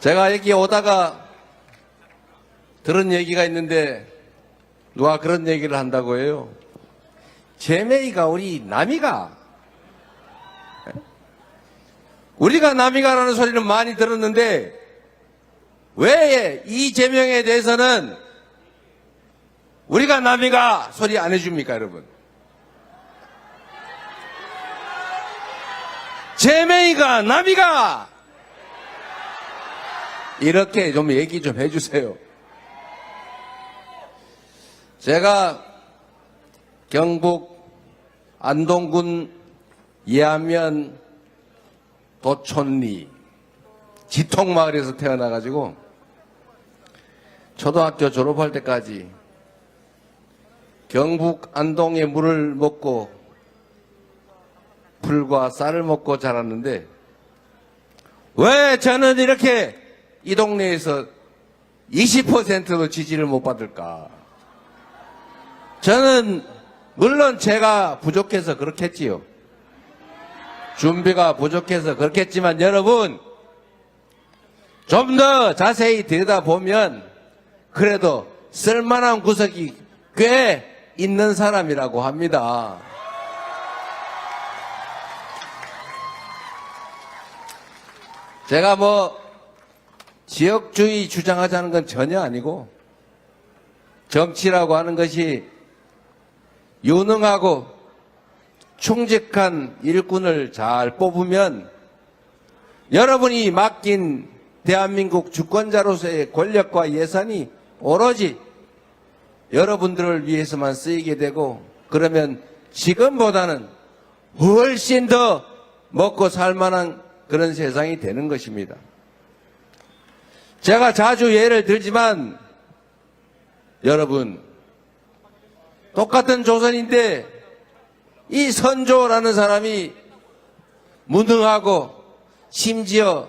제가 여기 오다가 들은 얘기가 있는데 누가 그런 얘기를 한다고 해요. 제메이가 우리 남이가. 우리가 남이가라는 소리는 많이 들었는데 왜 이 제명에 대해서는 우리가 남이가 소리 안 해줍니까, 여러분? 제메이가 남이가 이렇게 좀 얘기 좀 해주세요. 제가 경북 안동군 예안면 도촌리 지통마을에서 태어나가지고 초등학교 졸업할 때까지 경북 안동의 물을 먹고 풀과 쌀을 먹고 자랐는데 왜 저는 이렇게 이 동네에서 20%도 지지를 못 받을까? 저는 물론 제가 부족해서 그렇겠지요. 준비가 부족해서 그렇겠지만 여러분 좀 더 자세히 들여다보면 그래도 쓸만한 구석이 꽤 있는 사람이라고 합니다. 제가 지역주의 주장하자는 건 전혀 아니고 정치라고 하는 것이 유능하고 충직한 일꾼을 잘 뽑으면 여러분이 맡긴 대한민국 주권자로서의 권력과 예산이 오로지 여러분들을 위해서만 쓰이게 되고 그러면 지금보다는 훨씬 더 먹고 살만한 그런 세상이 되는 것입니다. 제가 자주 예를 들지만 여러분 똑같은 조선인데 이 선조라는 사람이 무능하고 심지어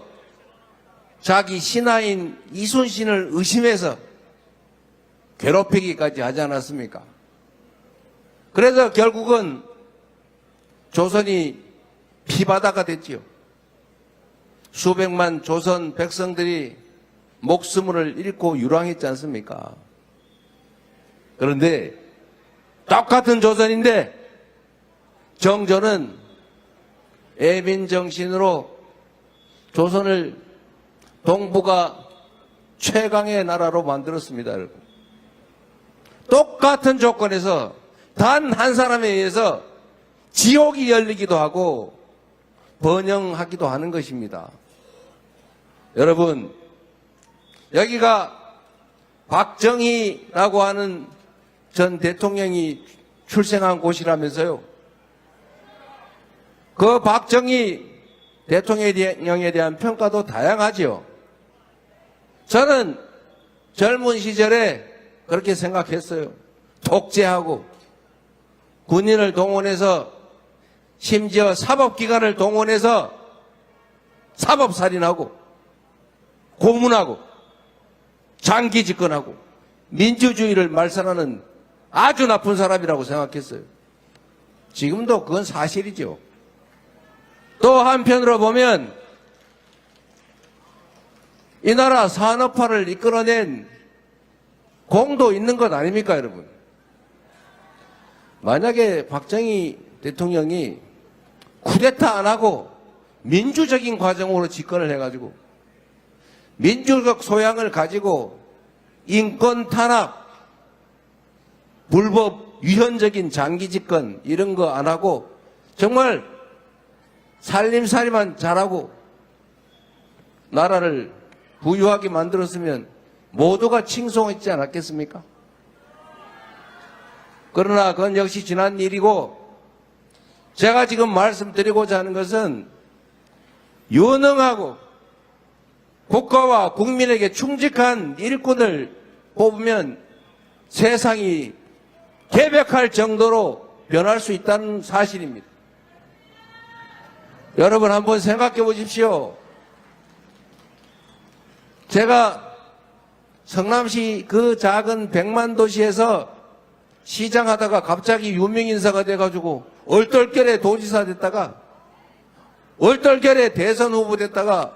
자기 신하인 이순신을 의심해서 괴롭히기까지 하지 않았습니까? 그래서 결국은 조선이 피바다가 됐지요. 수백만 조선 백성들이 목숨을 잃고 유랑했지 않습니까? 그런데 똑같은 조선인데 정조는 애민정신으로 조선을 동북아 최강의 나라로 만들었습니다, 여러분. 똑같은 조건에서 단 한 사람에 의해서 지옥이 열리기도 하고 번영하기도 하는 것입니다. 여러분, 여기가 박정희라고 하는 전 대통령이 출생한 곳이라면서요. 그 박정희 대통령에 대한 평가도 다양하지요. 저는 젊은 시절에 그렇게 생각했어요. 독재하고 군인을 동원해서 심지어 사법기관을 동원해서 사법살인하고 고문하고 장기 집권하고 민주주의를 말살하는 아주 나쁜 사람이라고 생각했어요. 지금도 그건 사실이죠. 또 한편으로 보면 이 나라 산업화를 이끌어낸 공도 있는 것 아닙니까, 여러분? 만약에 박정희 대통령이 쿠데타 안 하고 민주적인 과정으로 집권을 해가지고 민주적 소양을 가지고 인권 탄압, 불법 위헌적인 장기 집권 이런 거 안 하고 정말 살림살이만 잘하고 나라를 부유하게 만들었으면 모두가 칭송했지 않았겠습니까? 그러나 그건 역시 지난 일이고 제가 지금 말씀드리고자 하는 것은 유능하고 국가와 국민에게 충직한 일꾼을 뽑으면 세상이 개벽할 정도로 변할 수 있다는 사실입니다. 여러분 한번 생각해 보십시오. 제가 성남시 그 작은 100만 도시에서 시장하다가 갑자기 유명인사가 돼가지고 얼떨결에 도지사 됐다가 얼떨결에 대선 후보 됐다가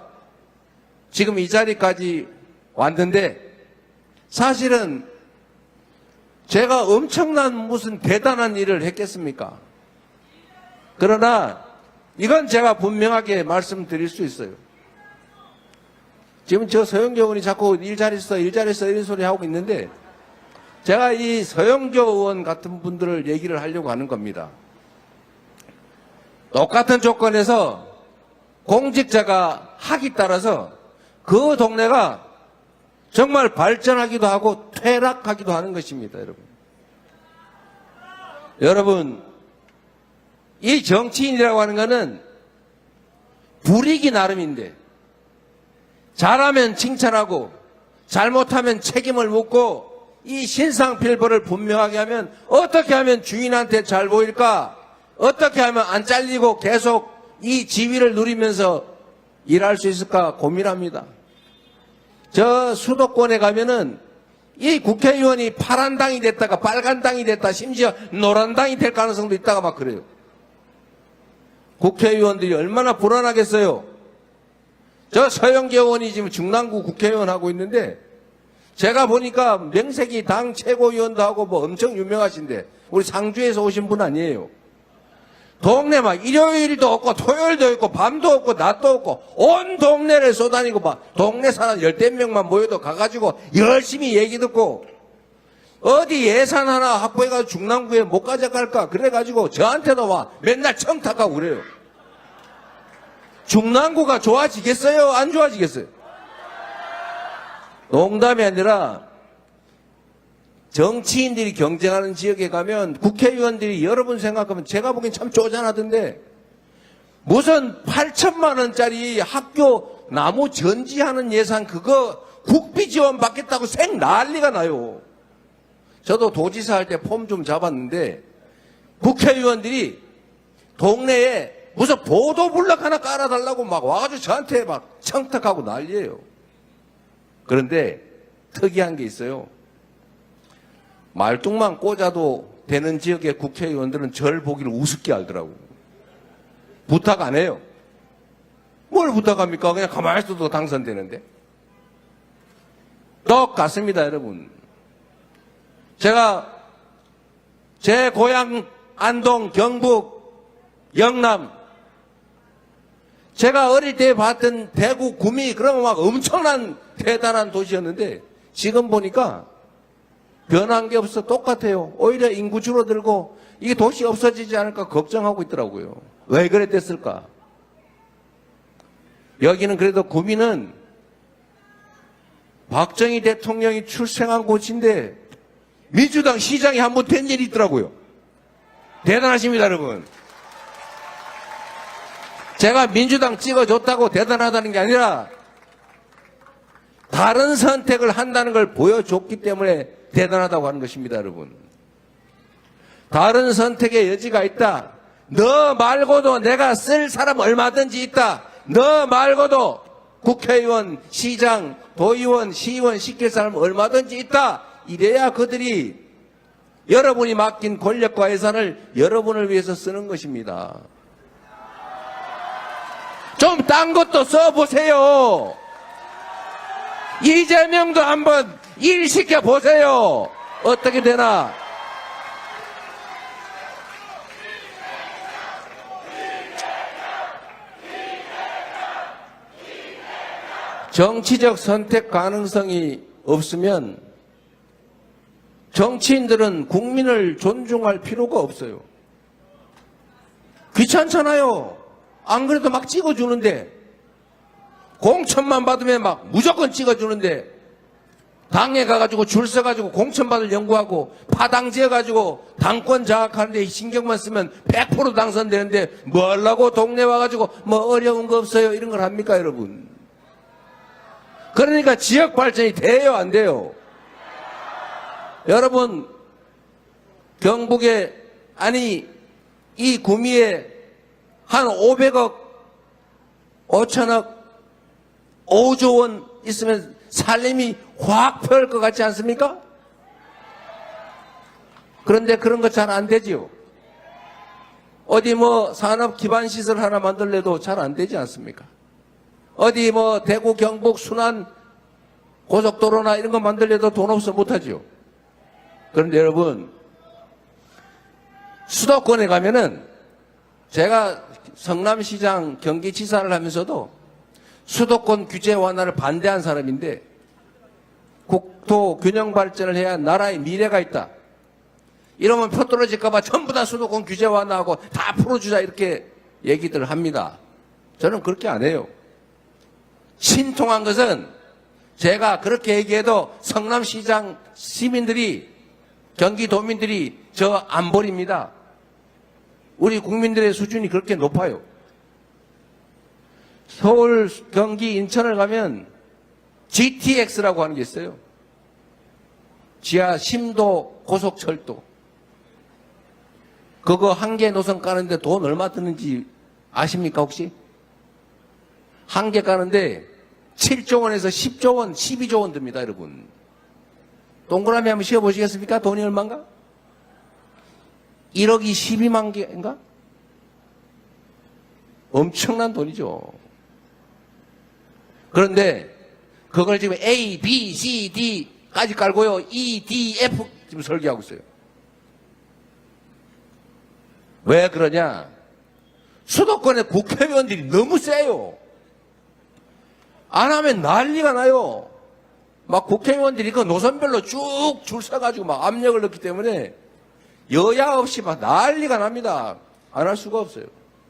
지금 이 자리까지 왔는데 사실은 제가 엄청난 무슨 대단한 일을 했겠습니까? 그러나 이건 제가 분명하게 말씀드릴 수 있어요. 지금 저 서영교 의원이 자꾸 일잘했어 이런 소리 하고 있는데 제가 이 서영교 의원 같은 분들을 얘기를 하려고 하는 겁니다. 똑같은 조건에서 공직자가 하기 따라서 그 동네가 정말 발전하기도 하고 퇴락하기도 하는 것입니다, 여러분. 여러분, 이 정치인이라고 하는 것은 불이기 나름인데 잘하면 칭찬하고 잘못하면 책임을 묻고 이 신상필벌을 분명하게 하면 어떻게 하면 주인한테 잘 보일까? 어떻게 하면 안 잘리고 계속 이 지위를 누리면서 일할 수 있을까 고민합니다. 저 수도권에 가면은 이 국회의원이 파란 당이 됐다가 빨간 당이 됐다 심지어 노란 당이 될 가능성도 있다가 막 그래요. 국회의원들이 얼마나 불안하겠어요. 저 서영교 의원이 지금 중랑구 국회의원 하고 있는데 제가 보니까 명색이 당 최고위원도 하고 뭐 엄청 유명하신데 우리 상주에서 오신 분 아니에요. 동네 막 일요일도 없고 토요일도 없고 밤도 없고 낮도 없고 온 동네를 쏘다니고 막 동네 사람 10명만 모여도 가가지고 열심히 얘기 듣고 어디 예산 하나 확보해가지고 중랑구에 못 가져갈까 그래가지고 저한테도 막 맨날 청탁하고 그래요. 중랑구가 좋아지겠어요? 안 좋아지겠어요? 농담이 아니라 정치인들이 경쟁하는 지역에 가면 국회의원들이 여러분 생각하면 제가 보기엔 참 쪼잔하던데 무슨 8천만 원짜리 학교 나무 전지하는 예산 그거 국비 지원 받겠다고 생 난리가 나요. 저도 도지사 할 때 폼 좀 잡았는데 국회의원들이 동네에 무슨 보도블럭 하나 깔아달라고 막 와가지고 저한테 막 청탁하고 난리예요. 그런데 특이한 게 있어요. 말뚝만 꽂아도 되는 지역의 국회의원들은 절 보기를 우습게 알더라고. 부탁 안 해요. 뭘 부탁합니까? 그냥 가만히 있어도 당선되는데. 똑같습니다, 여러분. 제가 제 고향 안동, 경북, 영남 제가 어릴 때 봤던 대구, 구미 그러면 막 엄청난 대단한 도시였는데 지금 보니까 변한 게 없어 똑같아요. 오히려 인구 줄어들고 이게 도시 없어지지 않을까 걱정하고 있더라고요. 왜 그랬댔을까? 여기는 그래도 구미는 박정희 대통령이 출생한 곳인데 민주당 시장이 한 번 된 일이 있더라고요. 대단하십니다, 여러분. 제가 민주당 찍어줬다고 대단하다는 게 아니라 다른 선택을 한다는 걸 보여줬기 때문에 대단하다고 하는 것입니다, 여러분. 다른 선택의 여지가 있다. 너 말고도 내가 쓸 사람 얼마든지 있다. 너 말고도 국회의원, 시장, 도의원, 시의원 시킬 사람 얼마든지 있다. 이래야 그들이 여러분이 맡긴 권력과 예산을 여러분을 위해서 쓰는 것입니다. 좀 딴 것도 써보세요. 이재명도 한번 일 시켜보세요. 어떻게 되나? 정치적 선택 가능성이 없으면 정치인들은 국민을 존중할 필요가 없어요. 귀찮잖아요. 안 그래도 막 찍어주는데 공천만 받으면 막 무조건 찍어주는데 당에 가가지고 줄 서가지고 공천 받을 연구하고 파당 지어가지고 당권 장악하는데 신경만 쓰면 100% 당선되는데 뭐 하려고 동네 와가지고 뭐 어려운 거 없어요 이런 걸 합니까 여러분? 그러니까 지역 발전이 돼요 안 돼요? 여러분 경북에 아니 이 구미에 한 500억 5천억 5조 원 있으면 살림이 확 펼 것 같지 않습니까? 그런데 그런 거 잘 안 되지요. 어디 뭐 산업 기반 시설 하나 만들래도 잘 안 되지 않습니까? 어디 뭐 대구 경북 순환 고속도로나 이런 거 만들려도 돈 없어 못하죠. 그런데 여러분, 수도권에 가면은 제가 성남시장 경기지사를 하면서도 수도권 규제 완화를 반대한 사람인데 국토 균형 발전을 해야 나라의 미래가 있다. 이러면 표 떨어질까봐 전부 다 수도권 규제 완화하고 다 풀어주자 이렇게 얘기들 합니다. 저는 그렇게 안 해요. 신통한 것은 제가 그렇게 얘기해도 성남시장 시민들이 경기도민들이 저 안 버립니다. 우리 국민들의 수준이 그렇게 높아요. 서울, 경기, 인천을 가면 GTX라고 하는 게 있어요. 지하 심도 고속철도. 그거 한 개 노선 까는데 돈 얼마 드는지 아십니까 혹시? 한 개 까는데 7조 원에서 10조 원, 12조 원 듭니다, 여러분. 동그라미 한번 씌워보시겠습니까? 돈이 얼마인가? 1억이 12만 개인가? 엄청난 돈이죠. 그런데 그걸 지금 A, B, C, D까지 깔고요. E, D, F 지금 설계하고 있어요. 왜 그러냐? 수도권의 국회의원들이 너무 세요. 안 하면 난리가 나요. 막 국회의원들이 그 노선별로 쭉 줄 서가지고 막 압력을 넣기 때문에 여야 없이 막 난리가 납니다. 안 할 수가 없어요.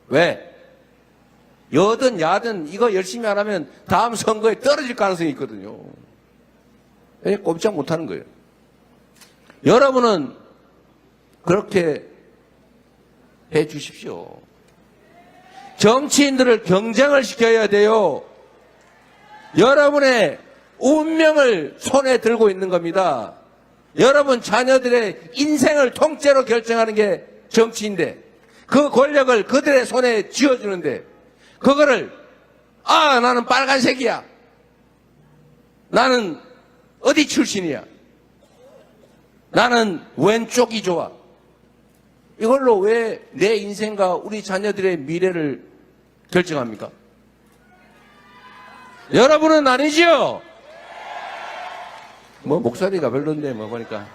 왜? 여든 야든 이거 열심히 안 하면 다음 선거에 떨어질 가능성이 있거든요. 꼼짝 못하는 거예요. 여러분은 그렇게 해 주십시오. 정치인들을 경쟁을 시켜야 돼요. 여러분의 운명을 손에 들고 있는 겁니다. 여러분 자녀들의 인생을 통째로 결정하는 게 정치인데 그 권력을 그들의 손에 쥐어주는데 그거를 나는 빨간색이야. 나는 어디 출신이야. 나는 왼쪽이 좋아. 이걸로 왜 내 인생과 우리 자녀들의 미래를 결정합니까? 여러분은 아니지요? 뭐 목소리가 별론데 뭐 보니까